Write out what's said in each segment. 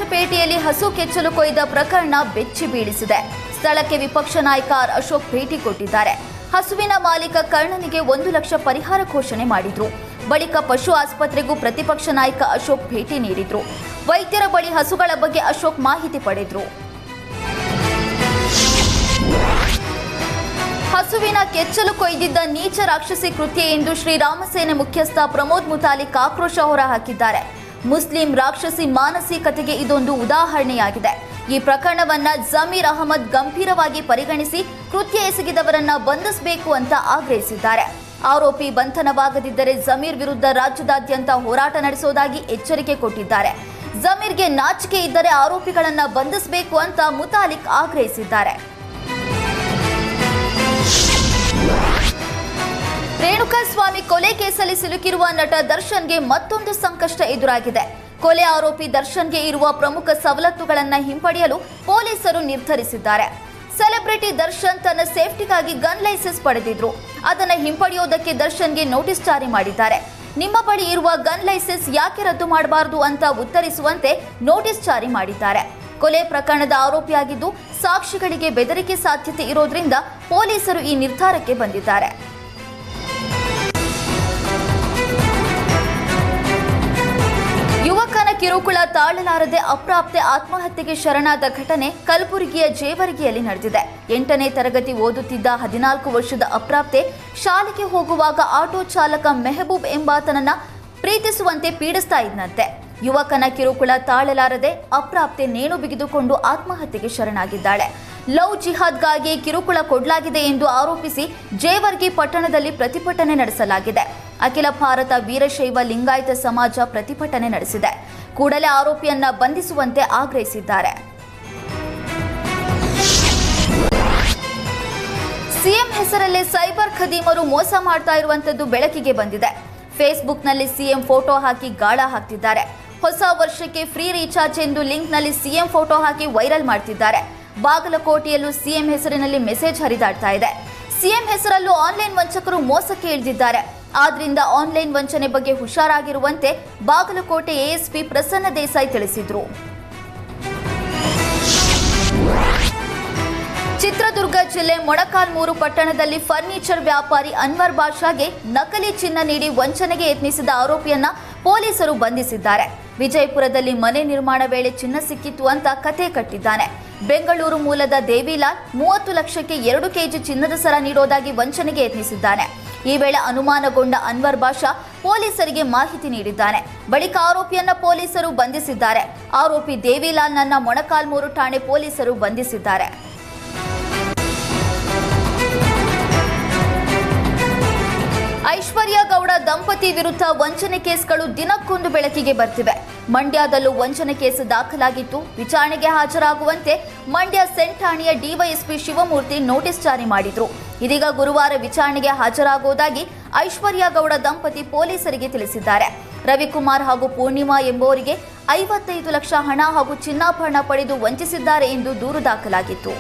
ವಿರಾಜಪೇಟೆಯಲ್ಲಿ ಹಸು ಕೆಚ್ಚಲು ಕೊಯ್ದ ಪ್ರಕರಣ ಬೆಚ್ಚಿ ಬೀಳಿಸಿದೆ. ಸ್ಥಳಕ್ಕೆ ವಿಪಕ್ಷ ನಾಯಕ ಆರ್ ಅಶೋಕ್ ಭೇಟಿ ಕೊಟ್ಟಿದ್ದಾರೆ. ಹಸುವಿನ ಮಾಲೀಕ ಕರ್ಣನಿಗೆ 1 ಲಕ್ಷ ಪರಿಹಾರ ಘೋಷಣೆ ಮಾಡಿದ್ರು. ಬಳಿಕ ಪಶು ಆಸ್ಪತ್ರೆಗೂ ಪ್ರತಿಪಕ್ಷ ನಾಯಕ ಅಶೋಕ್ ಭೇಟಿ ನೀಡಿದ್ರು. ವೈದ್ಯರ ಬಳಿ ಹಸುಗಳ ಬಗ್ಗೆ ಅಶೋಕ್ ಮಾಹಿತಿ ಪಡೆದ್ರು. ಹಸುವಿನ ಕೆಚ್ಚಲು ಕೊಯ್ದಿದ್ದ ನೀಚ ರಾಕ್ಷಸಿ ಕೃತ್ಯ ಎಂದು ಶ್ರೀರಾಮಸೇನೆ ಮುಖ್ಯಸ್ಥ ಪ್ರಮೋದ್ ಮುತಾಲಿಕ್ ಆಕ್ರೋಶ ಹೊರಹಾಕಿದ್ದಾರೆ. ಮುಸ್ಲಿಂ ರಾಕ್ಷಸಿ ಮಾನಸಿಕತೆಗೆ ಇದೊಂದು ಉದಾಹರಣೆಯಾಗಿದೆ. ಈ ಪ್ರಕರಣವನ್ನ ಜಮೀರ್ ಅಹಮದ್ ಗಂಭೀರವಾಗಿ ಪರಿಗಣಿಸಿ ಕೃತ್ಯ ಎಸಗಿದವರನ್ನ ಬಂಧಿಸಬೇಕು ಅಂತ ಆಗ್ರಹಿಸಿದ್ದಾರೆ. ಆರೋಪಿ ಬಂಧನವಾಗದಿದ್ದರೆ ಜಮೀರ್ ವಿರುದ್ಧ ರಾಜ್ಯದಾದ್ಯಂತ ಹೋರಾಟ ನಡೆಸುವುದಾಗಿ ಎಚ್ಚರಿಕೆ ಕೊಟ್ಟಿದ್ದಾರೆ. ಜಮೀರ್ಗೆ ನಾಚಿಕೆ ಇದ್ದರೆ ಆರೋಪಿಗಳನ್ನ ಬಂಧಿಸಬೇಕು ಅಂತ ಮುತಾಲಿಕ್ ಆಗ್ರಹಿಸಿದ್ದಾರೆ. ರೇಣುಕಾಸ್ವಾಮಿ ಕೊಲೆ ಕೇಸಲ್ಲಿ ಸಿಲುಕಿರುವ ನಟ ದರ್ಶನ್ಗೆ ಮತ್ತೊಂದು ಸಂಕಷ್ಟ ಎದುರಾಗಿದೆ. ಕೊಲೆ ಆರೋಪಿ ದರ್ಶನ್ಗೆ ಇರುವ ಪ್ರಮುಖ ಸವಲತ್ತುಗಳನ್ನು ಹಿಂಪಡೆಯಲು ಪೊಲೀಸರು ನಿರ್ಧರಿಸಿದ್ದಾರೆ. ಸೆಲೆಬ್ರಿಟಿ ದರ್ಶನ್ ತನ್ನ ಸೇಫ್ಟಿಗಾಗಿ ಗನ್ ಲೈಸೆನ್ಸ್ ಪಡೆದಿದ್ರು. ಅದನ್ನು ಹಿಂಪಡೆಯೋದಕ್ಕೆ ದರ್ಶನ್ಗೆ ನೋಟಿಸ್ ಜಾರಿ ಮಾಡಿದ್ದಾರೆ. ನಿಮ್ಮ ಬಳಿ ಇರುವ ಗನ್ ಲೈಸೆನ್ಸ್ ಯಾಕೆ ರದ್ದು ಮಾಡಬಾರದು ಅಂತ ಉತ್ತರಿಸುವಂತೆ ನೋಟಿಸ್ ಜಾರಿ ಮಾಡಿದ್ದಾರೆ. ಕೊಲೆ ಪ್ರಕರಣದ ಆರೋಪಿಯಾಗಿದ್ದು ಸಾಕ್ಷಿಗಳಿಗೆ ಬೆದರಿಕೆ ಸಾಧ್ಯತೆ ಇರೋದ್ರಿಂದ ಪೊಲೀಸರು ಈ ನಿರ್ಧಾರಕ್ಕೆ ಬಂದಿದ್ದಾರೆ. ಯುವಕನ ಕಿರುಕುಳ ತಾಳಲಾರದೆ ಅಪ್ರಾಪ್ತೆ ಆತ್ಮಹತ್ಯೆಗೆ ಶರಣಾದ ಘಟನೆ ಕಲಬುರಗಿಯ ಜೇವರ್ಗಿಯಲ್ಲಿ ನಡೆದಿದೆ. 8ನೇ ತರಗತಿ ಓದುತ್ತಿದ್ದ 14 ವರ್ಷದ ಅಪ್ರಾಪ್ತೆ ಶಾಲೆಗೆ ಹೋಗುವಾಗ ಆಟೋ ಚಾಲಕ ಮೆಹಬೂಬ್ ಎಂಬಾತನನ್ನ ಪ್ರೀತಿಸುವಂತೆ ಪೀಡಿಸ್ತಾ ಇದ್ದಂತೆ. ಯುವಕನ ಕಿರುಕುಳ ತಾಳಲಾರದೆ ಅಪ್ರಾಪ್ತೆ ನೇಣು ಬಿಗಿದುಕೊಂಡು ಆತ್ಮಹತ್ಯೆಗೆ ಶರಣಾಗಿದ್ದಾಳೆ. ಲವ್ ಜಿಹಾದ್ಗಾಗಿ ಕಿರುಕುಳ ಕೊಡಲಾಗಿದೆ ಎಂದು ಆರೋಪಿಸಿ ಜೇವರ್ಗಿ ಪಟ್ಟಣದಲ್ಲಿ ಪ್ರತಿಭಟನೆ ನಡೆಸಲಾಗಿದೆ. ಅಖಿಲ ಭಾರತ ವೀರಶೈವ ಲಿಂಗಾಯತ ಸಮಾಜ ಪ್ರತಿಭಟನೆ ನಡೆಸಿದೆ. ಕೂಡಲೇ ಆರೋಪಿಯನ್ನ ಬಂಧಿಸುವಂತೆ ಆಗ್ರಹಿಸಿದ್ದಾರೆ. ಸಿಎಂ ಹೆಸರಲ್ಲೇ ಸೈಬರ್ ಖದೀಮರು ಮೋಸ ಮಾಡ್ತಾ ಇರುವಂತದ್ದು ಬೆಳಕಿಗೆ ಬಂದಿದೆ. ಫೇಸ್ಬುಕ್ನಲ್ಲಿ ಸಿಎಂ ಫೋಟೋ ಹಾಕಿ ಗಾಳ ಹಾಕ್ತಿದ್ದಾರೆ. ಹೊಸ ವರ್ಷಕ್ಕೆ ಫ್ರೀ ರೀಚಾರ್ಜ್ ಎಂದು ಲಿಂಕ್ನಲ್ಲಿ ಸಿಎಂ ಫೋಟೋ ಹಾಕಿ ವೈರಲ್ ಮಾಡ್ತಿದ್ದಾರೆ. ಬಾಗಲಕೋಟೆಯಲ್ಲೂ ಸಿಎಂ ಹೆಸರಿನಲ್ಲಿ ಮೆಸೇಜ್ ಹರಿದಾಡ್ತಾ ಇದೆ. ಸಿಎಂ ಹೆಸರಲ್ಲೂ ಆನ್ಲೈನ್ ವಂಚಕರು ಮೋಸಕ್ಕೆ ಇಳಿದಿದ್ದಾರೆ. ಆದ್ರಿಂದ ಆನ್ಲೈನ್ ವಂಚನೆ ಬಗ್ಗೆ ಹುಷಾರಾಗಿರುವಂತೆ ಬಾಗಲಕೋಟೆ ಎಎಸ್ಪಿ ಪ್ರಸನ್ನ ದೇಸಾಯಿ ತಿಳಿಸಿದ್ರು. ಚಿತ್ರದುರ್ಗ ಜಿಲ್ಲೆ ಮೊಳಕಾಲ್ಮೂರು ಪಟ್ಟಣದಲ್ಲಿ ಫರ್ನಿಚರ್ ವ್ಯಾಪಾರಿ ಅನ್ವರ್ ಬಾಷಾಗೆ ನಕಲಿ ಚಿನ್ನ ನೀಡಿ ವಂಚನೆಗೆ ಯತ್ನಿಸಿದ ಆರೋಪಿಯನ್ನ ಪೊಲೀಸರು ಬಂಧಿಸಿದ್ದಾರೆ. ವಿಜಯಪುರದಲ್ಲಿ ಮನೆ ನಿರ್ಮಾಣ ವೇಳೆ ಚಿನ್ನ ಸಿಕ್ಕಿತ್ತು ಅಂತ ಕತೆ ಕಟ್ಟಿದ್ದಾನೆ. ಬೆಂಗಳೂರು ಮೂಲದ ದೇವಿಲಾಲ್ 30 ಲಕ್ಷಕ್ಕೆ 2 ಕೆಜಿ ಚಿನ್ನದ ಸರ ನೀಡೋದಾಗಿ ವಂಚನೆಗೆ ಯತ್ನಿಸಿದ್ದಾನೆ. ಈ ವೇಳೆ ಅನುಮಾನಗೊಂಡ ಅನ್ವರ್ ಬಾಷಾ ಪೊಲೀಸರಿಗೆ ಮಾಹಿತಿ ನೀಡಿದ್ದಾನೆ. ಬಳಿಕ ಆರೋಪಿಯನ್ನ ಪೊಲೀಸರು ಬಂಧಿಸಿದ್ದಾರೆ. ಆರೋಪಿ ದೇವಿಲಾಲ್ನನ್ನ ಮೊಳಕಾಲ್ಮೂರು ಠಾಣೆ ಪೊಲೀಸರು ಬಂಧಿಸಿದ್ದಾರೆ. ಐಶ್ವರ್ಯ ಗೌಡ ದಂಪತಿ ವಿರುದ್ಧ ವಂಚನೆ ಕೇಸ್ಗಳು ದಿನಕ್ಕೊಂದು ಬೆಳಕಿಗೆ ಬರ್ತಿವೆ. ಮಂಡ್ಯದಲ್ಲೂ ವಂಚನೆ ಕೇಸ್ ದಾಖಲಾಗಿತ್ತು. ವಿಚಾರಣೆಗೆ ಹಾಜರಾಗುವಂತೆ ಮಂಡ್ಯ ಸೆಂಟ್ ಠಾಣೆಯ ಡಿವೈಎಸ್ಪಿ ಶಿವಮೂರ್ತಿ ನೋಟಿಸ್ ಜಾರಿ ಮಾಡಿದ್ರು. ಇದೀಗ ಗುರುವಾರ ವಿಚಾರಣೆಗೆ ಹಾಜರಾಗುವುದಾಗಿ ಐಶ್ವರ್ಯ ಗೌಡ ದಂಪತಿ ಪೊಲೀಸರಿಗೆ ತಿಳಿಸಿದ್ದಾರೆ. ರವಿಕುಮಾರ್ ಹಾಗೂ ಪೂರ್ಣಿಮಾ ಎಂಬುವರಿಗೆ 55 ಲಕ್ಷ ಹಣ ಹಾಗೂ ಚಿನ್ನಾಭರಣ ಪಡೆದು ವಂಚಿಸಿದ್ದಾರೆ ಎಂದು ದೂರು ದಾಖಲಾಗಿತ್ತು.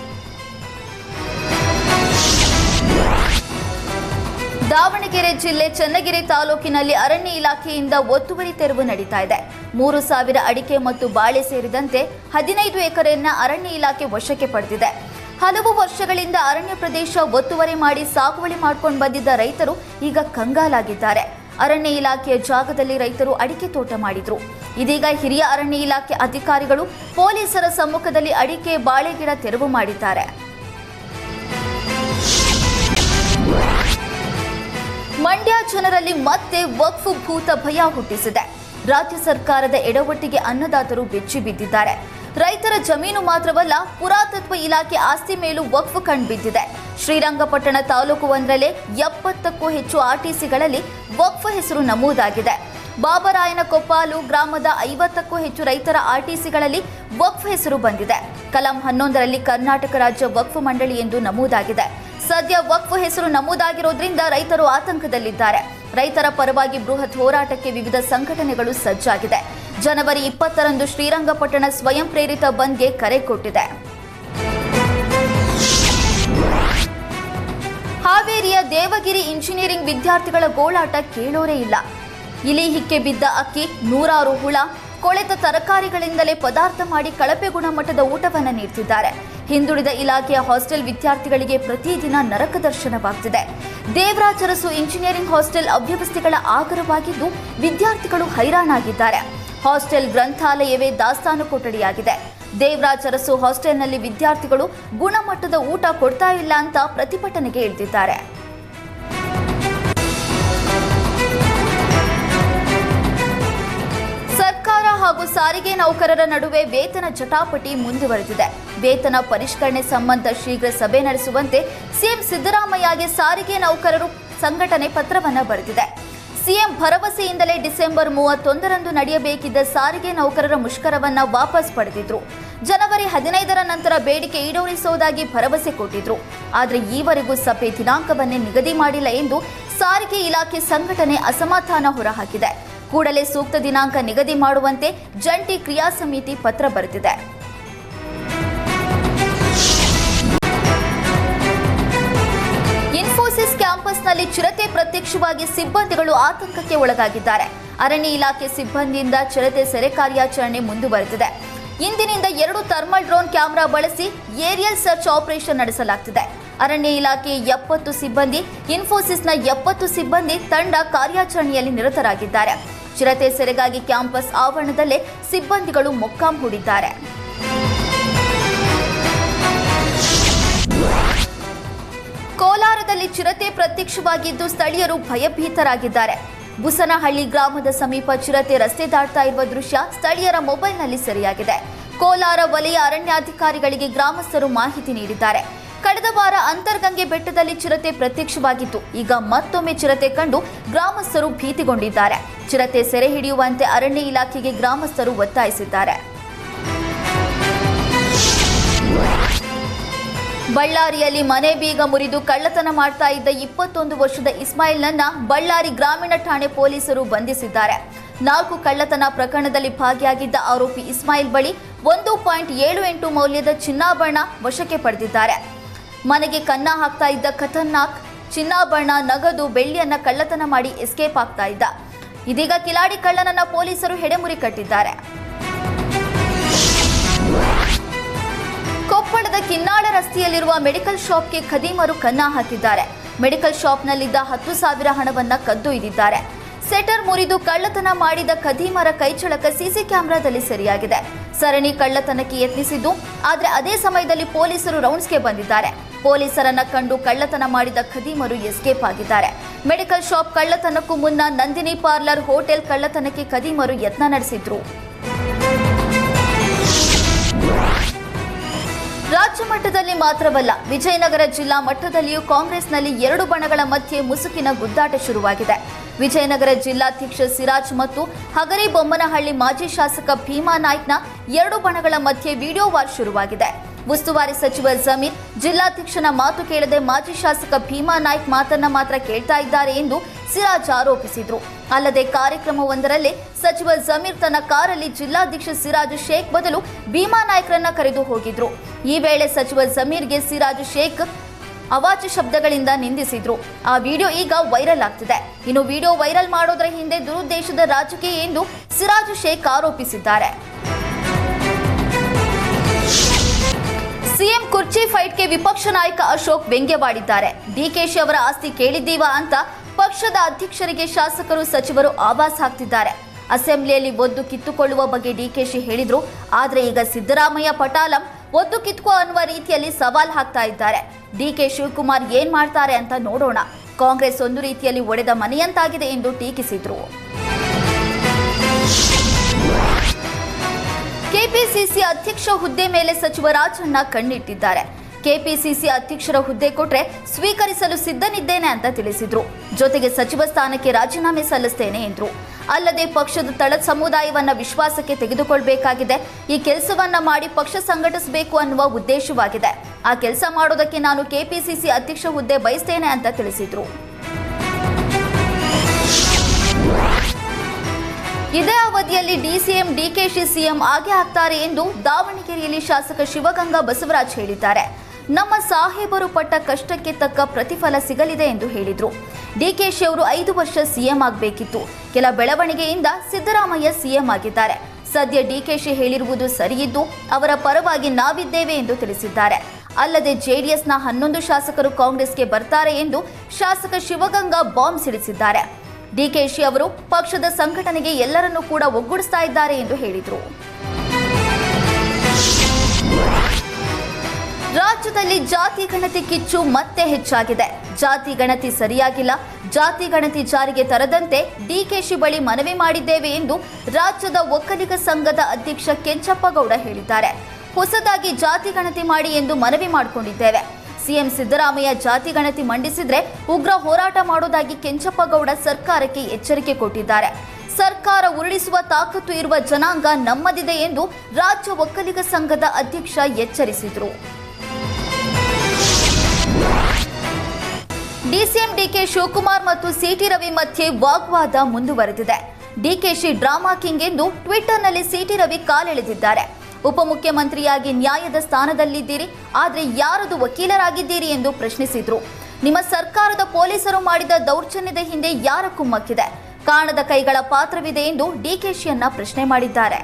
ದಾವಣಗೆರೆ ಜಿಲ್ಲೆ ಚನ್ನಗಿರಿ ತಾಲೂಕಿನಲ್ಲಿ ಅರಣ್ಯ ಇಲಾಖೆಯಿಂದ ಒತ್ತುವರಿ ತೆರವು ನಡೀತಾ ಇದೆ. 3,000 ಅಡಿಕೆ ಮತ್ತು ಬಾಳೆ ಸೇರಿದಂತೆ 15 ಎಕರೆಯನ್ನ ಅರಣ್ಯ ಇಲಾಖೆ ವಶಕ್ಕೆ ಪಡೆದಿದೆ. ಹಲವು ವರ್ಷಗಳಿಂದ ಅರಣ್ಯ ಪ್ರದೇಶ ಒತ್ತುವರಿ ಮಾಡಿ ಸಾಗುವಳಿ ಮಾಡ್ಕೊಂಡು ಬಂದಿದ್ದ ರೈತರು ಈಗ ಕಂಗಾಲಾಗಿದ್ದಾರೆ. ಅರಣ್ಯ ಇಲಾಖೆಯ ಜಾಗದಲ್ಲಿ ರೈತರು ಅಡಿಕೆ ತೋಟ ಮಾಡಿದ್ರು. ಇದೀಗ ಹಿರಿಯ ಅರಣ್ಯ ಇಲಾಖೆ ಅಧಿಕಾರಿಗಳು ಪೊಲೀಸರ ಸಮ್ಮುಖದಲ್ಲಿ ಅಡಿಕೆ ಬಾಳೆ ಗಿಡ ತೆರವು ಮಾಡಿದ್ದಾರೆ. ಮಂಡ್ಯ ಜನರಲ್ಲಿ ಮತ್ತೆ ವಕ್ಫ್ ಭೂತ ಭಯ ಹುಟ್ಟಿಸಿದೆ. ರಾಜ್ಯ ಸರ್ಕಾರದ ಎಡವಟ್ಟಿಗೆ ಅನ್ನದಾತರು ಬೆಚ್ಚಿ ಬಿದ್ದಿದ್ದಾರೆ. ರೈತರ ಜಮೀನು ಮಾತ್ರವಲ್ಲ, ಪುರಾತತ್ವ ಇಲಾಖೆ ಆಸ್ತಿ ಮೇಲೂ ವಕ್ಫ್ ಕಂಡುಬಿದ್ದಿದೆ. ಶ್ರೀರಂಗಪಟ್ಟಣ ತಾಲೂಕು ಒಂದರಲ್ಲೇ 70ಕ್ಕೂ ಹೆಚ್ಚು ಆರ್ಟಿಸಿಗಳಲ್ಲಿ ವಕ್ಫ್ ಹೆಸರು ನಮೂದಾಗಿದೆ. ಬಾಬರಾಯನ ಕೊಪ್ಪಾಲು ಗ್ರಾಮದ 50ಕ್ಕೂ ಹೆಚ್ಚು ರೈತರ ಆರ್ಟಿಸಿಗಳಲ್ಲಿ ವಕ್ಫ್ ಹೆಸರು ಬಂದಿದೆ. ಕಲಂ 11ರಲ್ಲಿ ಕರ್ನಾಟಕ ರಾಜ್ಯ ವಕ್ಫ್ ಮಂಡಳಿ ಎಂದು ನಮೂದಾಗಿದೆ. ಸದ್ಯ ವಕ್ಫ್ ಹೆಸರು ನಮೂದಾಗಿರೋದ್ರಿಂದ ರೈತರು ಆತಂಕದಲ್ಲಿದ್ದಾರೆ. ರೈತರ ಪರವಾಗಿ ಬೃಹತ್ ಹೋರಾಟಕ್ಕೆ ವಿವಿಧ ಸಂಘಟನೆಗಳು ಸಜ್ಜಾಗಿದೆ. ಜನವರಿ 20ರಂದು ಶ್ರೀರಂಗಪಟ್ಟಣ ಸ್ವಯಂ ಪ್ರೇರಿತ ಬಂದ್ಗೆ ಕರೆ ಕೊಟ್ಟಿದೆ. ಹಾವೇರಿಯ ದೇವಗಿರಿ ಇಂಜಿನಿಯರಿಂಗ್ ವಿದ್ಯಾರ್ಥಿಗಳ ಗೋಳಾಟ ಕೇಳೋರೇ ಇಲ್ಲ. ಇಲಿ ಹಿಕ್ಕೆ ಬಿದ್ದ ಅಕ್ಕಿ, ನೂರಾರು ಹುಳ, ಕೊಳೆತ ತರಕಾರಿಗಳಿಂದಲೇ ಪದಾರ್ಥ ಮಾಡಿ ಕಳಪೆ ಗುಣಮಟ್ಟದ ಊಟವನ್ನು ನೀಡುತ್ತಿದ್ದಾರೆ. ಹಿಂದುಳಿದ ಇಲಾಖೆಯ ಹಾಸ್ಟೆಲ್ ವಿದ್ಯಾರ್ಥಿಗಳಿಗೆ ಪ್ರತಿದಿನ ನರಕ ದರ್ಶನವಾಗುತ್ತಿದೆ. ದೇವರಾಜ ಅರಸು ಇಂಜಿನಿಯರಿಂಗ್ ಹಾಸ್ಟೆಲ್ ಅವ್ಯವಸ್ಥೆಗಳ ಆಗರವಾಗಿದ್ದು ವಿದ್ಯಾರ್ಥಿಗಳು ಹೈರಾಣಾಗಿದ್ದಾರೆ. ಹಾಸ್ಟೆಲ್ ಗ್ರಂಥಾಲಯವೇ ದಾಸ್ತಾನು ಕೊಠಡಿಯಾಗಿದೆ. ದೇವರಾಜ ಅರಸು ಹಾಸ್ಟೆಲ್ನಲ್ಲಿ ವಿದ್ಯಾರ್ಥಿಗಳು ಗುಣಮಟ್ಟದ ಊಟ ಕೊಡ್ತಾ ಇಲ್ಲ ಅಂತ ಪ್ರತಿಭಟನೆಗೆ ಇಳಿದಿದ್ದಾರೆ. ಸರ್ಕಾರ ಹಾಗೂ ಸಾರಿಗೆ ನೌಕರರ ನಡುವೆ ವೇತನ ಜಟಾಪಟಿ ಮುಂದುವರೆದಿದೆ. ವೇತನ ಪರಿಷ್ಕರಣೆ ಸಂಬಂಧ ಶೀಘ್ರ ಸಭೆ ನಡೆಸುವಂತೆ ಸಿಎಂ ಸಿದ್ದರಾಮಯ್ಯಗೆ ಸಾರಿಗೆ ನೌಕರರು ಸಂಘಟನೆ ಪತ್ರವನ್ನು ಬರೆದಿದೆ. ಸಿಎಂ ಭರವಸೆಯಿಂದಲೇ ಡಿಸೆಂಬರ್ 31ರಂದು ನಡೆಯಬೇಕಿದ್ದ ಸಾರಿಗೆ ನೌಕರರ ಮುಷ್ಕರವನ್ನ ವಾಪಸ್ ಪಡೆದಿದ್ರು. ಜನವರಿ 15ರ ನಂತರ ಬೇಡಿಕೆ ಈಡೇರಿಸುವುದಾಗಿ ಭರವಸೆ ಕೊಟ್ಟಿದ್ರು. ಆದರೆ ಈವರೆಗೂ ಸಭೆ ದಿನಾಂಕವನ್ನೇ ನಿಗದಿ ಮಾಡಿಲ್ಲ ಎಂದು ಸಾರಿಗೆ ಇಲಾಖೆ ಸಂಘಟನೆ ಅಸಮಾಧಾನ ಹೊರಹಾಕಿದೆ. ಕೂಡಲೇ ಸೂಕ್ತ ದಿನಾಂಕ ನಿಗದಿ ಮಾಡುವಂತೆ ಜಂಟಿ ಕ್ರಿಯಾ ಸಮಿತಿ ಪತ್ರ ಬರೆದಿದೆ. ಇನ್ಫೋಸಿಸ್ ಕ್ಯಾಂಪಸ್ನಲ್ಲಿ ಚಿರತೆ ಪ್ರತ್ಯಕ್ಷವಾಗಿ ಸಿಬ್ಬಂದಿಗಳು ಆತಂಕಕ್ಕೆ ಒಳಗಾಗಿದ್ದಾರೆ. ಅರಣ್ಯ ಇಲಾಖೆ ಸಿಬ್ಬಂದಿಯಿಂದ ಚಿರತೆ ಸೆರೆ ಕಾರ್ಯಾಚರಣೆ ಮುಂದುವರೆದಿದೆ. ಇಂದಿನಿಂದ 2 ಥರ್ಮಲ್ ಡ್ರೋನ್ ಕ್ಯಾಮೆರಾ ಬಳಸಿ ಏರಿಯಲ್ ಸರ್ಚ್ ಆಪರೇಷನ್ ನಡೆಸಲಾಗುತ್ತಿದೆ. ಅರಣ್ಯ ಇಲಾಖೆಯ 70 ಸಿಬ್ಬಂದಿ, ಇನ್ಫೋಸಿಸ್ನ 70 ಸಿಬ್ಬಂದಿ ತಂಡ ಕಾರ್ಯಾಚರಣೆಯಲ್ಲಿ ನಿರತರಾಗಿದ್ದಾರೆ. ಚಿರತೆ ಸೆರೆಗಾಗಿ ಕ್ಯಾಂಪಸ್ ಆವರಣದಲ್ಲೇ ಸಿಬ್ಬಂದಿಗಳು ಮೊಕ್ಕಾಂ ಹೂಡಿದ್ದಾರೆ. ಕೋಲಾರದಲ್ಲಿ ಚಿರತೆ ಪ್ರತ್ಯಕ್ಷವಾಗಿದ್ದು ಸ್ಥಳೀಯರು ಭಯಭೀತರಾಗಿದ್ದಾರೆ. ಬುಸನಹಳ್ಳಿ ಗ್ರಾಮದ ಸಮೀಪ ಚಿರತೆ ರಸ್ತೆ ದಾಟ್ತಾ ಇರುವ ದೃಶ್ಯ ಸ್ಥಳೀಯರ ಮೊಬೈಲ್ನಲ್ಲಿ ಸೆರೆಯಾಗಿದೆ. ಕೋಲಾರ ವಲಯ ಅರಣ್ಯಾಧಿಕಾರಿಗಳಿಗೆ ಗ್ರಾಮಸ್ಥರು ಮಾಹಿತಿ ನೀಡಿದ್ದಾರೆ. ಕಳೆದ ವಾರ ಅಂತರ್ಗಂಗೆ ಬೆಟ್ಟದಲ್ಲಿ ಚಿರತೆ ಪ್ರತ್ಯಕ್ಷವಾಗಿತ್ತು. ಈಗ ಮತ್ತೊಮ್ಮೆ ಚಿರತೆ ಕಂಡು ಗ್ರಾಮಸ್ಥರು ಭೀತಿಗೊಂಡಿದ್ದಾರೆ. ಚಿರತೆ ಸೆರೆ ಹಿಡಿಯುವಂತೆ ಅರಣ್ಯ ಇಲಾಖೆಗೆ ಗ್ರಾಮಸ್ಥರು ಒತ್ತಾಯಿಸಿದ್ದಾರೆ. ಬಳ್ಳಾರಿಯಲ್ಲಿ ಮನೆ ಬೀಗ ಮುರಿದು ಕಳ್ಳತನ ಮಾಡ್ತಾ ಇದ್ದ 21 ವರ್ಷದ ಇಸ್ಮಾಯಿಲ್ನನ್ನ ಬಳ್ಳಾರಿ ಗ್ರಾಮೀಣ ಠಾಣೆ ಪೊಲೀಸರು ಬಂಧಿಸಿದ್ದಾರೆ. 4 ಕಳ್ಳತನ ಪ್ರಕರಣದಲ್ಲಿ ಭಾಗಿಯಾಗಿದ್ದ ಆರೋಪಿ ಇಸ್ಮಾಯಿಲ್ ಬಳಿ 1.78 ಮೌಲ್ಯದ ಚಿನ್ನಾಭರಣ ವಶಕ್ಕೆ ಪಡೆದಿದ್ದಾರೆ. ಮನೆಗೆ ಕನ್ನ ಹಾಕ್ತಾ ಇದ್ದ ಖತರ್ನಾಕ್ ಚಿನ್ನಾಭರಣ, ನಗದು, ಬೆಳ್ಳಿಯನ್ನ ಕಳ್ಳತನ ಮಾಡಿ ಎಸ್ಕೇಪ್ ಆಗ್ತಾ ಇದ್ದ. ಇದೀಗ ಕಿಲಾಡಿ ಕಳ್ಳನನ್ನ ಪೊಲೀಸರು ಹೆಡೆಮುರಿ ಕಟ್ಟಿದ್ದಾರೆ. ಕೊಪ್ಪಳದ ಕಿನ್ನಾಳ ರಸ್ತೆಯಲ್ಲಿರುವ ಮೆಡಿಕಲ್ ಶಾಪ್ಗೆ ಖದೀಮರು ಕನ್ನ ಹಾಕಿದ್ದಾರೆ. ಮೆಡಿಕಲ್ ಶಾಪ್ನಲ್ಲಿದ್ದ 10,000 ಹಣವನ್ನ ಕದ್ದೊಯ್ದಿದ್ದಾರೆ. ಸೆಟರ್ ಮುರಿದು ಕಳ್ಳತನ ಮಾಡಿದ ಖದೀಮರ ಕೈಚಳಕ ಸಿಸಿ ಕ್ಯಾಮೆರಾದಲ್ಲಿ ಸೆರೆಯಾಗಿದೆ. ಸರಣಿ ಕಳ್ಳತನಕ್ಕೆ ಯತ್ನಿಸಿದ್ದು, ಆದರೆ ಅದೇ ಸಮಯದಲ್ಲಿ ಪೊಲೀಸರು ರೌಂಡ್ಸ್ಗೆ ಬಂದಿದ್ದಾರೆ. ಪೊಲೀಸರನ್ನ ಕಂಡು ಕಳ್ಳತನ ಮಾಡಿದ ಖದೀಮರು ಎಸ್ಕೇಪ್ ಆಗಿದ್ದಾರೆ. ಮೆಡಿಕಲ್ ಶಾಪ್ ಕಳ್ಳತನಕ್ಕೂ ಮುನ್ನ ನಂದಿನಿ ಪಾರ್ಲರ್, ಹೋಟೆಲ್ ಕಳ್ಳತನಕ್ಕೆ ಖದೀಮರು ಯತ್ನ ನಡೆಸಿದ್ರು. ರಾಜ್ಯ ಮಟ್ಟದಲ್ಲಿ ಮಾತ್ರವಲ್ಲ, ವಿಜಯನಗರ ಜಿಲ್ಲಾ ಮಟ್ಟದಲ್ಲಿಯೂ ಕಾಂಗ್ರೆಸ್ನಲ್ಲಿ 2 ಬಣಗಳ ಮಧ್ಯೆ ಮುಸುಕಿನ ಗುದ್ದಾಟ ಶುರುವಾಗಿದೆ. ವಿಜಯನಗರ ಜಿಲ್ಲಾಧ್ಯಕ್ಷ ಸಿರಾಜ್ ಮತ್ತು ಹಗರಿಬೊಮ್ಮನಹಳ್ಳಿ ಮಾಜಿ ಶಾಸಕ ಭೀಮಾ ನಾಯ್ಕ್ನ 2 ಬಣಗಳ ಮಧ್ಯೆ ವಿಡಿಯೋ ವಾರ್ ಶುರುವಾಗಿದೆ. ಉಸ್ತುವಾರಿ ಸಚಿವ ಜಮೀರ್ ಜಿಲ್ಲಾಧ್ಯಕ್ಷನ ಮಾತು ಕೇಳದೆ ಮಾಜಿ ಶಾಸಕ ಭೀಮಾ ನಾಯ್ಕ್ ಮಾತನ್ನ ಮಾತ್ರ ಕೇಳ್ತಾ ಇದ್ದಾರೆ ಎಂದು ಸಿರಾಜ್ ಆರೋಪಿಸಿದ್ರು. ಅಲ್ಲದೆ ಕಾರ್ಯಕ್ರಮವೊಂದರಲ್ಲಿ ಸಚಿವ ಜಮೀರ್ ತನ್ನ ಕಾರಲ್ಲಿ ಜಿಲ್ಲಾಧ್ಯಕ್ಷ ಸಿರಾಜ್ ಶೇಖ್ ಬದಲು ಭೀಮಾ ನಾಯ್ಕ್ರನ್ನ ಕರೆದು ಹೋಗಿದ್ರು. ಈ ವೇಳೆ ಸಚಿವ ಜಮೀರ್ಗೆ ಸಿರಾಜ್ ಶೇಖ್ ಅವಾಚ್ಯ ಶಬ್ದಗಳಿಂದ ನಿಂದಿಸಿದ್ರು. ಆ ವಿಡಿಯೋ ಈಗ ವೈರಲ್ ಆಗ್ತಿದೆ. ಇನ್ನು ವಿಡಿಯೋ ವೈರಲ್ ಮಾಡೋದ್ರ ಹಿಂದೆ ದುರುದ್ದೇಶದ ರಾಜಕೀಯ ಎಂದು ಸಿರಾಜ್ ಶೇಖ್ ಆರೋಪಿಸಿದ್ದಾರೆ. ಸಿಎಂ ಕುರ್ಚಿ ಫೈಟ್ಗೆ ವಿಪಕ್ಷ ನಾಯಕ ಅಶೋಕ್ ವ್ಯಂಗ್ಯವಾಡಿದ್ದಾರೆ. ಡಿಕೆಶಿ ಅವರ ಆಸ್ತಿ ಕೇಳಿದ್ದೀವಾ ಅಂತ ಪಕ್ಷದ ಅಧ್ಯಕ್ಷರಿಗೆ ಶಾಸಕರು, ಸಚಿವರು ಆವಾಸ್ ಹಾಕ್ತಿದ್ದಾರೆ. ಅಸೆಂಬ್ಲಿಯಲ್ಲಿ ಒದ್ದು ಕಿತ್ತುಕೊಳ್ಳುವ ಬಗ್ಗೆ ಡಿಕೆಶಿ ಹೇಳಿದ್ರು. ಆದ್ರೆ ಈಗ ಸಿದ್ದರಾಮಯ್ಯ ಪಟಾಲಂ ಒದ್ದು ಕಿತ್ಕೋ ಅನ್ನುವ ರೀತಿಯಲ್ಲಿ ಸವಾಲ್ ಹಾಕ್ತಾ ಇದ್ದಾರೆ. ಡಿಕೆ ಶಿವಕುಮಾರ್ ಏನ್ ಮಾಡ್ತಾರೆ ಅಂತ ನೋಡೋಣ. ಕಾಂಗ್ರೆಸ್ ಒಂದು ರೀತಿಯಲ್ಲಿ ಒಡೆದ ಮನೆಯಂತಾಗಿದೆ ಎಂದು ಟೀಕಿಸಿದ್ರು. ಕೆಪಿಸಿಸಿ ಅಧ್ಯಕ್ಷ ಹುದ್ದೆ ಮೇಲೆ ಸಚಿವ ರಾಜಣ್ಣ ಕಣ್ಣಿಟ್ಟಿದ್ದಾರೆ. ಕೆಪಿಸಿಸಿ ಅಧ್ಯಕ್ಷರ ಹುದ್ದೆ ಕೊಟ್ರೆ ಸ್ವೀಕರಿಸಲು ಸಿದ್ಧನಿದ್ದೇನೆ ಅಂತ ತಿಳಿಸಿದ್ರು. ಜೊತೆಗೆ ಸಚಿವ ಸ್ಥಾನಕ್ಕೆ ರಾಜೀನಾಮೆ ಸಲ್ಲಿಸ್ತೇನೆ ಎಂದ್ರು. ಅಲ್ಲದೆ ಪಕ್ಷದ ತಳ ಸಮುದಾಯವನ್ನ ವಿಶ್ವಾಸಕ್ಕೆ ತೆಗೆದುಕೊಳ್ಳಬೇಕಾಗಿದೆ. ಈ ಕೆಲಸವನ್ನ ಮಾಡಿ ಪಕ್ಷ ಸಂಘಟಿಸಬೇಕು ಅನ್ನುವ ಉದ್ದೇಶವಾಗಿದೆ. ಆ ಕೆಲಸ ಮಾಡೋದಕ್ಕೆ ನಾನು ಕೆಪಿಸಿಸಿ ಅಧ್ಯಕ್ಷ ಹುದ್ದೆ ಬಯಸ್ತೇನೆ ಅಂತ ತಿಳಿಸಿದ್ರು. ಇದೇ ಅವಧಿಯಲ್ಲಿ ಡಿಸಿಎಂ ಡಿಕೆಶಿ ಸಿಎಂ ಆಗೇ ಆಗ್ತಾರೆ ಎಂದು ದಾವಣಗೆರೆಯಲ್ಲಿ ಶಾಸಕ ಶಿವಗಂಗಾ ಬಸವರಾಜ್ ಹೇಳಿದ್ದಾರೆ. ನಮ್ಮ ಸಾಹೇಬರು ಪಟ್ಟ ಕಷ್ಟಕ್ಕೆ ತಕ್ಕ ಪ್ರತಿಫಲ ಸಿಗಲಿದೆ ಎಂದು ಹೇಳಿದರು. ಡಿಕೆಶಿ ಅವರು 5 ವರ್ಷ ಸಿಎಂ ಆಗಬೇಕಿತ್ತು. ಕೆಲ ಬೆಳವಣಿಗೆಯಿಂದ ಸಿದ್ದರಾಮಯ್ಯ ಸಿಎಂ ಆಗಿದ್ದಾರೆ. ಸದ್ಯ ಡಿಕೆಶಿ ಹೇಳಿರುವುದು ಸರಿಯಿದ್ದು ಅವರ ಪರವಾಗಿ ನಾವಿದ್ದೇವೆ ಎಂದು ತಿಳಿಸಿದ್ದಾರೆ. ಅಲ್ಲದೆ ಜೆಡಿಎಸ್ನ 11 ಶಾಸಕರು ಕಾಂಗ್ರೆಸ್ಗೆ ಬರ್ತಾರೆ ಎಂದು ಶಾಸಕ ಶಿವಗಂಗಾ ಬಾಂಬ್ ಸಿಡಿಸಿದ್ದಾರೆ. ಡಿಕೆಶಿ ಅವರು ಪಕ್ಷದ ಸಂಘಟನೆಗೆ ಎಲ್ಲರನ್ನೂ ಕೂಡ ಒಗ್ಗೂಡಿಸ್ತಾ ಇದ್ದಾರೆ ಎಂದು ಹೇಳಿದರು. ರಾಜ್ಯದಲ್ಲಿ ಜಾತಿ ಗಣತಿ ಕಿಚ್ಚು ಮತ್ತೆ ಹೆಚ್ಚಾಗಿದೆ. ಜಾತಿ ಗಣತಿ ಸರಿಯಾಗಿಲ್ಲ, ಜಾತಿ ಗಣತಿ ಜಾರಿಗೆ ತರದಂತೆ ಡಿಕೆಶಿ ಬಳಿ ಮನವಿ ಮಾಡಿದ್ದೇವೆ ಎಂದು ರಾಜ್ಯದ ಒಕ್ಕಲಿಗ ಸಂಘದ ಅಧ್ಯಕ್ಷ ಕೆಂಚಪ್ಪಗೌಡ ಹೇಳಿದ್ದಾರೆ. ಹೊಸದಾಗಿ ಜಾತಿ ಗಣತಿ ಮಾಡಿ ಎಂದು ಮನವಿ ಮಾಡಿಕೊಂಡಿದ್ದೇವೆ. ಸಿಎಂ ಸಿದ್ದರಾಮಯ್ಯ ಜಾತಿ ಗಣತಿ ಮಂಡಿಸಿದ್ರೆ ಉಗ್ರ ಹೋರಾಟ ಮಾಡೋದಾಗಿ ಕೆಂಚಪ್ಪಗೌಡ ಸರ್ಕಾರಕ್ಕೆ ಎಚ್ಚರಿಕೆ ಕೊಟ್ಟಿದ್ದಾರೆ. ಸರ್ಕಾರ ಉರುಳಿಸುವ ತಾಕತ್ತು ಇರುವ ಜನಾಂಗ ನಮ್ಮದಿದೆ ಎಂದು ರಾಜ್ಯ ಒಕ್ಕಲಿಗ ಸಂಘದ ಅಧ್ಯಕ್ಷ ಎಚ್ಚರಿಸಿದರು. ಡಿಸಿಎಂ ಡಿಕೆ ಶಿವಕುಮಾರ್ ಮತ್ತು ಸಿಟಿ ರವಿ ಮಧ್ಯೆ ವಾಗ್ವಾದ ಮುಂದುವರೆದಿದೆ. ಡಿಕೆಶಿ ಡ್ರಾಮಾ ಕಿಂಗ್ ಎಂದು ಟ್ವಿಟರ್ನಲ್ಲಿ ಸಿಟಿ ರವಿ ಕಾಲೆಳೆದಿದ್ದಾರೆ. ಉಪಮುಖ್ಯಮಂತ್ರಿಯಾಗಿ ನ್ಯಾಯದ ಸ್ಥಾನದಲ್ಲಿದ್ದೀರಿ, ಆದರೆ ಯಾರದು ವಕೀಲರಾಗಿದ್ದೀರಿ ಎಂದು ಪ್ರಶ್ನಿಸಿದ್ರು. ನಿಮ್ಮ ಸರ್ಕಾರದ ಪೊಲೀಸರು ಮಾಡಿದ ದೌರ್ಜನ್ಯದ ಹಿಂದೆ ಯಾರ ಕುಮ್ಮಕ್ಕಿದೆ? ಕಾಣದ ಕೈಗಳ ಪಾತ್ರವಿದೆ ಎಂದು ಡಿಕೆಶಿಯನ್ನ ಪ್ರಶ್ನೆ ಮಾಡಿದ್ದಾರೆ.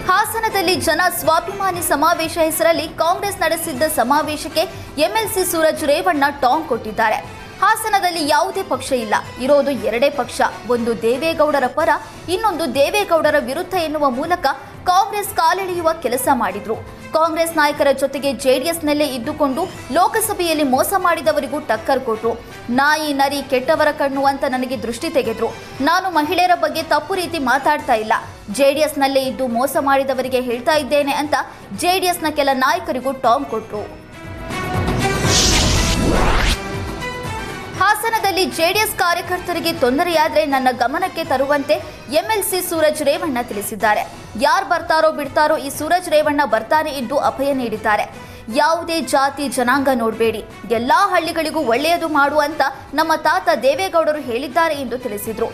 ಹಾಸನದಲ್ಲಿ ಜನ ಸ್ವಾಭಿಮಾನಿ ಸಮಾವೇಶ ಹೆಸರಲ್ಲಿ ಕಾಂಗ್ರೆಸ್ ನಡೆಸಿದ್ದ ಸಮಾವೇಶಕ್ಕೆ ಎಂಎಲ್ಸಿ ಸೂರಜ್ ರೇವಣ್ಣ ಟಾಂಗ್ ಕೊಟ್ಟಿದ್ದಾರೆ. ಹಾಸನದಲ್ಲಿ ಯಾವುದೇ ಪಕ್ಷ ಇಲ್ಲ, ಇರೋದು ಎರಡೇ ಪಕ್ಷ, ಒಂದು ದೇವೇಗೌಡರ ಪರ, ಇನ್ನೊಂದು ದೇವೇಗೌಡರ ವಿರುದ್ಧ ಎನ್ನುವ ಮೂಲಕ ಕಾಂಗ್ರೆಸ್ ಕಾಲೆಳೆಯುವ ಕೆಲಸ ಮಾಡಿದ್ರು. ಕಾಂಗ್ರೆಸ್ ನಾಯಕರ ಜೊತೆಗೆ ಜೆಡಿಎಸ್ನಲ್ಲೇ ಇದ್ದುಕೊಂಡು ಲೋಕಸಭೆಯಲ್ಲಿ ಮೋಸ ಮಾಡಿದವರಿಗೂ ಟಕ್ಕರ್ ಕೊಟ್ರು. ನಾಯಿ ನರಿ ಕೆಟ್ಟವರ ಕಣ್ಣು ಅಂತ ನನಗೆ ದೃಷ್ಟಿ ತೆಗೆದ್ರು. ನಾನು ಮಹಿಳೆಯರ ಬಗ್ಗೆ ತಪ್ಪು ರೀತಿ ಮಾತಾಡ್ತಾ ಇಲ್ಲ, ಜೆಡಿಎಸ್ನಲ್ಲೇ ಇದ್ದು ಮೋಸ ಮಾಡಿದವರಿಗೆ ಹೇಳ್ತಾ ಇದ್ದೇನೆ ಅಂತ ಜೆಡಿಎಸ್ನ ಕೆಲ ನಾಯಕರಿಗೂ ಟಾಂಗ್ ಕೊಟ್ರು. ಹಾಸನದಲ್ಲಿ ಜೆಡಿಎಸ್ ಕಾರ್ಯಕರ್ತರಿಗೆ ತೊಂದರೆಯಾದರೆ ನನ್ನ ಗಮನಕ್ಕೆ ತರುವಂತೆ ಎಂಎಲ್ಸಿ ಸೂರಜ್ ರೇವಣ್ಣ ತಿಳಿಸಿದ್ದಾರೆ. ಯಾರು ಬರ್ತಾರೋ ಬಿಡ್ತಾರೋ, ಈ ಸೂರಜ್ ರೇವಣ್ಣ ಬರ್ತಾನೆ ಎಂದು ಅಭಯ ನೀಡಿದ್ದಾರೆ. ಯಾವುದೇ ಜಾತಿ ಜನಾಂಗ ನೋಡಬೇಡಿ, ಎಲ್ಲಾ ಹಳ್ಳಿಗಳಿಗೂ ಒಳ್ಳೆಯದು ಮಾಡು ಅಂತ ನಮ್ಮ ತಾತ ದೇವೇಗೌಡರು ಹೇಳಿದ್ದಾರೆ ಎಂದು ತಿಳಿಸಿದರು.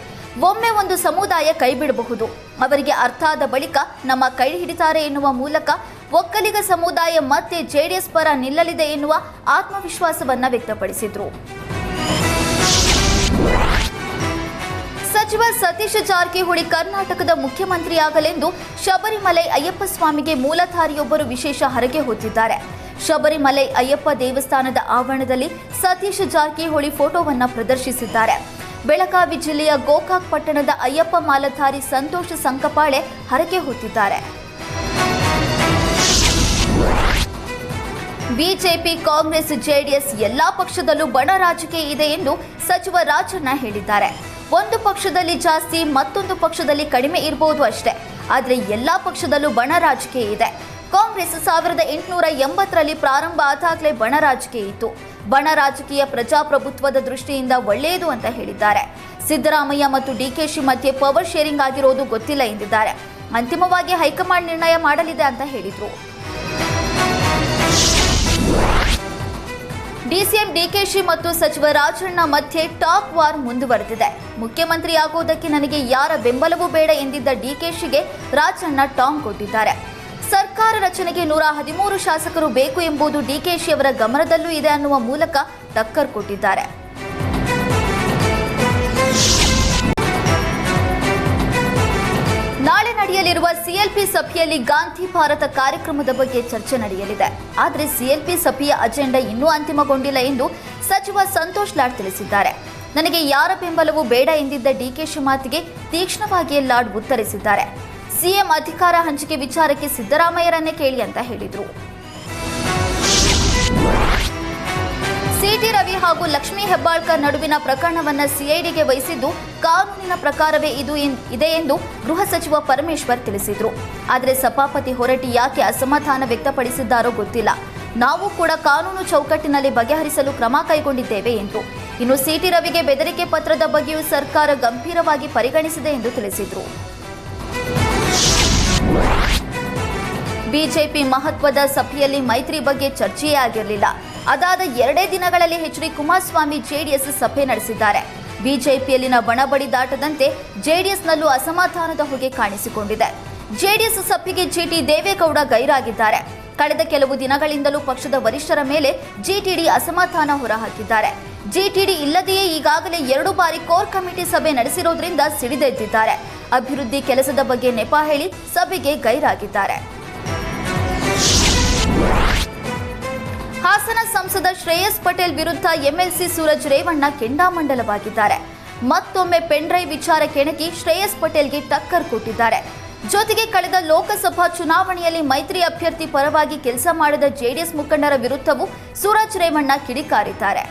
ಒಮ್ಮೆ ಒಂದು ಸಮುದಾಯ ಕೈ ಬಿಡಬಹುದು, ಅವರಿಗೆ ಅರ್ಥ ಆದ ಬಳಿಕ ನಮ್ಮ ಕೈ ಹಿಡಿತಾರೆ ಎನ್ನುವ ಮೂಲಕ ಒಕ್ಕಲಿಗ ಸಮುದಾಯ ಮತ್ತೆ ಜೆಡಿಎಸ್ ಪರ ನಿಲ್ಲಲಿದೆ ಎನ್ನುವ ಆತ್ಮವಿಶ್ವಾಸವನ್ನ ವ್ಯಕ್ತಪಡಿಸಿದರು. ಸಚಿವ ಸತೀಶ್ ಜಾರಕಿಹೊಳಿ ಕರ್ನಾಟಕದ ಮುಖ್ಯಮಂತ್ರಿಯಾಗಲೆಂದು ಶಬರಿಮಲೈ ಅಯ್ಯಪ್ಪ ಸ್ವಾಮಿಗೆ ಮೂಲಧಾರಿಯೊಬ್ಬರು ವಿಶೇಷ ಹರಕೆ ಹೊತ್ತಿದ್ದಾರೆ. ಶಬರಿಮಲೈ ಅಯ್ಯಪ್ಪ ದೇವಸ್ಥಾನದ ಆವರಣದಲ್ಲಿ ಸತೀಶ್ ಜಾರಕಿಹೊಳಿ ಫೋಟೋವನ್ನ ಪ್ರದರ್ಶಿಸಿದ್ದಾರೆ. ಬೆಳಗಾವಿ ಜಿಲ್ಲೆಯ ಗೋಕಾಕ್ ಪಟ್ಟಣದ ಅಯ್ಯಪ್ಪ ಮಾಲಧಾರಿ ಸಂತೋಷ್ ಸಂಕಪಾಳೆ ಹರಕೆ ಹೊತ್ತಿದ್ದಾರೆ. ಬಿಜೆಪಿ, ಕಾಂಗ್ರೆಸ್, ಜೆಡಿಎಸ್ ಎಲ್ಲಾ ಪಕ್ಷದಲ್ಲೂ ಬಣ ರಾಜಕೀಯ ಇದೆ ಎಂದು ಸಚಿವ ರಾಜಣ್ಣ ಹೇಳಿದ್ದಾರೆ. ಒಂದು ಪಕ್ಷದಲ್ಲಿ ಜಾಸ್ತಿ, ಮತ್ತೊಂದು ಪಕ್ಷದಲ್ಲಿ ಕಡಿಮೆ ಇರಬಹುದು ಅಷ್ಟೇ, ಆದರೆ ಎಲ್ಲಾ ಪಕ್ಷದಲ್ಲೂ ಬಣ ರಾಜಕೀಯ ಇದೆ. ಕಾಂಗ್ರೆಸ್ 1880ರಲ್ಲಿ ಪ್ರಾರಂಭ ಆದಾಗಲೇ ಬಣ ರಾಜಕೀಯ ಇತ್ತು. ಬಣ ರಾಜಕೀಯ ಪ್ರಜಾಪ್ರಭುತ್ವದ ದೃಷ್ಟಿಯಿಂದ ಒಳ್ಳೆಯದು ಅಂತ ಹೇಳಿದ್ದಾರೆ. ಸಿದ್ದರಾಮಯ್ಯ ಮತ್ತು ಡಿಕೆಶಿ ಮಧ್ಯೆ ಪವರ್ ಶೇರಿಂಗ್ ಆಗಿರೋದು ಗೊತ್ತಿಲ್ಲ ಎಂದಿದ್ದಾರೆ. ಅಂತಿಮವಾಗಿ ಹೈಕಮಾಂಡ್ ನಿರ್ಣಯ ಮಾಡಲಿದೆ ಅಂತ ಹೇಳಿದರು. ಡಿಸಿಎಂ ಡಿಕೆಶಿ ಮತ್ತು ಸಚಿವ ರಾಜಣ್ಣ ಮಧ್ಯೆ ಟಾಕ್ ವಾರ್ ಮುಂದುವರೆದಿದೆ. ಮುಖ್ಯಮಂತ್ರಿ ಆಗೋದಕ್ಕೆ ನನಗೆ ಯಾರ ಬೆಂಬಲವೂ ಬೇಡ ಎಂದಿದ್ದ ಡಿಕೆಶಿಗೆ ರಾಜಣ್ಣ ಟಾಂಗ್ ಕೊಟ್ಟಿದ್ದಾರೆ. ಸರ್ಕಾರ ರಚನೆಗೆ 113 ಶಾಸಕರು ಬೇಕು ಎಂಬುದು ಡಿಕೆಶಿ ಅವರ ಗಮನದಲ್ಲೂ ಇದೆ ಅನ್ನುವ ಮೂಲಕ ಟಕ್ಕರ್ ಕೊಟ್ಟಿದ್ದಾರೆ. ನಾಳೆ ನಡೆಯಲಿರುವ ಸಿಎಲ್ಪಿ ಸಭೆಯಲ್ಲಿ ಗಾಂಧಿ ಭಾರತ ಕಾರ್ಯಕ್ರಮದ ಬಗ್ಗೆ ಚರ್ಚೆ ನಡೆಯಲಿದೆ. ಆದರೆ ಸಿಎಲ್ಪಿ ಸಭೆಯ ಅಜೆಂಡಾ ಇನ್ನೂ ಅಂತಿಮಗೊಂಡಿಲ್ಲ ಎಂದು ಸಚಿವ ಸಂತೋಷ್ ಲಾಡ್ ತಿಳಿಸಿದ್ದಾರೆ. ನನಗೆ ಯಾರ ಬೆಂಬಲವೂ ಬೇಡ ಎಂದಿದ್ದ ಡಿಕೆಶಿ ಮಾತಿಗೆ ತೀಕ್ಷ್ಣವಾಗಿ ಲಾಡ್ ಉತ್ತರಿಸಿದ್ದಾರೆ. ಸಿಎಂ ಅಧಿಕಾರ ಹಂಚಿಕೆ ವಿಚಾರಕ್ಕೆ ಸಿದ್ದರಾಮಯ್ಯರನ್ನೇ ಕೇಳಿ ಅಂತ ಹೇಳಿದರು. ಸಿಟಿ ರವಿ ಹಾಗೂ ಲಕ್ಷ್ಮೀ ಹೆಬ್ಬಾಳ್ಕರ್ ನಡುವಿನ ಪ್ರಕರಣವನ್ನು ಸಿಐಡಿಗೆ ವಹಿಸಿದ್ದು ಕಾನೂನಿನ ಪ್ರಕಾರವೇ ಇದೆ ಎಂದು ಗೃಹ ಸಚಿವ ಪರಮೇಶ್ವರ್ ತಿಳಿಸಿದರು. ಆದರೆ ಸಭಾಪತಿ ಹೊರಟ್ಟಿ ಯಾಕೆ ಅಸಮಾಧಾನ ವ್ಯಕ್ತಪಡಿಸಿದ್ದಾರೋ ಗೊತ್ತಿಲ್ಲ. ನಾವು ಕೂಡ ಕಾನೂನು ಚೌಕಟ್ಟಿನಲ್ಲಿ ಬಗೆಹರಿಸಲು ಕ್ರಮ ಕೈಗೊಂಡಿದ್ದೇವೆ ಎಂದರು. ಇನ್ನು ಸಿಟಿ ರವಿಗೆ ಬೆದರಿಕೆ ಪತ್ರದ ಬಗ್ಗೆಯೂ ಸರ್ಕಾರ ಗಂಭೀರವಾಗಿ ಪರಿಗಣಿಸಿದೆ ಎಂದು ತಿಳಿಸಿದರು. ಬಿಜೆಪಿ ಮಹತ್ವದ ಸಭೆಯಲ್ಲಿ ಮೈತ್ರಿ ಬಗ್ಗೆ ಚರ್ಚೆಯೇ ಆಗಿರಲಿಲ್ಲ. ಅದಾದ 2 ದಿನಗಳಲ್ಲಿ ಎಚ್.ಡಿ. ಕುಮಾರಸ್ವಾಮಿ ಜೆಡಿಎಸ್ ಸಭೆ ನಡೆಸಿದ್ದಾರೆ. ಬಿಜೆಪಿಯಲ್ಲಿನ ಬಣಬಡಿದಾಟದಂತೆ ಜೆಡಿಎಸ್ನಲ್ಲೂ ಅಸಮಾಧಾನದ ಹೊಗೆ ಕಾಣಿಸಿಕೊಂಡಿದೆ. ಜೆಡಿಎಸ್ ಸಭೆಗೆ ಜಿಟಿ ದೇವೇಗೌಡ ಗೈರಾಗಿದ್ದಾರೆ. ಕಳೆದ ಕೆಲವು ದಿನಗಳಿಂದಲೂ ಪಕ್ಷದ ವರಿಷ್ಠರ ಮೇಲೆ ಜಿಟಿಡಿ ಅಸಮಾಧಾನ ಹೊರಹಾಕಿದ್ದಾರೆ. ಜಿಟಿಡಿ ಇಲ್ಲದೆಯೇ ಈಗಾಗಲೇ 2 ಬಾರಿ ಕೋರ್ ಕಮಿಟಿ ಸಭೆ ನಡೆಸಿರೋದ್ರಿಂದ ಸಿಡಿದೆದ್ದಿದ್ದಾರೆ. ಅಭಿವೃದ್ಧಿ ಕೆಲಸದ ಬಗ್ಗೆ ನೆಪ ಹೇಳಿ ಸಭೆಗೆ ಗೈರಾಗಿದ್ದಾರೆ. ಹಾಸನ ಸಂಸದ ಶ್ರೇಯಸ್ ಪಟೇಲ್ ವಿರುದ್ಧ ಎಂಎಲ್ಸಿ ಸೂರಜ್ ರೇವಣ್ಣ ಕೆಂಡಾಮಂಡಲವಾಗಿದ್ದಾರೆ. ಮತ್ತೊಮ್ಮೆ ಪೆನ್ಡ್ರೈವ್ ವಿಚಾರ ಕೆಣಕಿ ಶ್ರೇಯಸ್ ಪಟೇಲ್ಗೆ ಟಕ್ಕರ್ ಕೊಟ್ಟಿದ್ದಾರೆ. ಜೊತೆಗೆ ಕಳೆದ ಲೋಕಸಭಾ ಚುನಾವಣೆಯಲ್ಲಿ ಮೈತ್ರಿ ಅಭ್ಯರ್ಥಿ ಪರವಾಗಿ ಕೆಲಸ ಮಾಡಿದ ಜೆಡಿಎಸ್ ಮುಖಂಡರ ವಿರುದ್ಧವೂ ಸೂರಜ್ ರೇವಣ್ಣ ಕಿಡಿಕಾರಿದ್ದಾರೆ.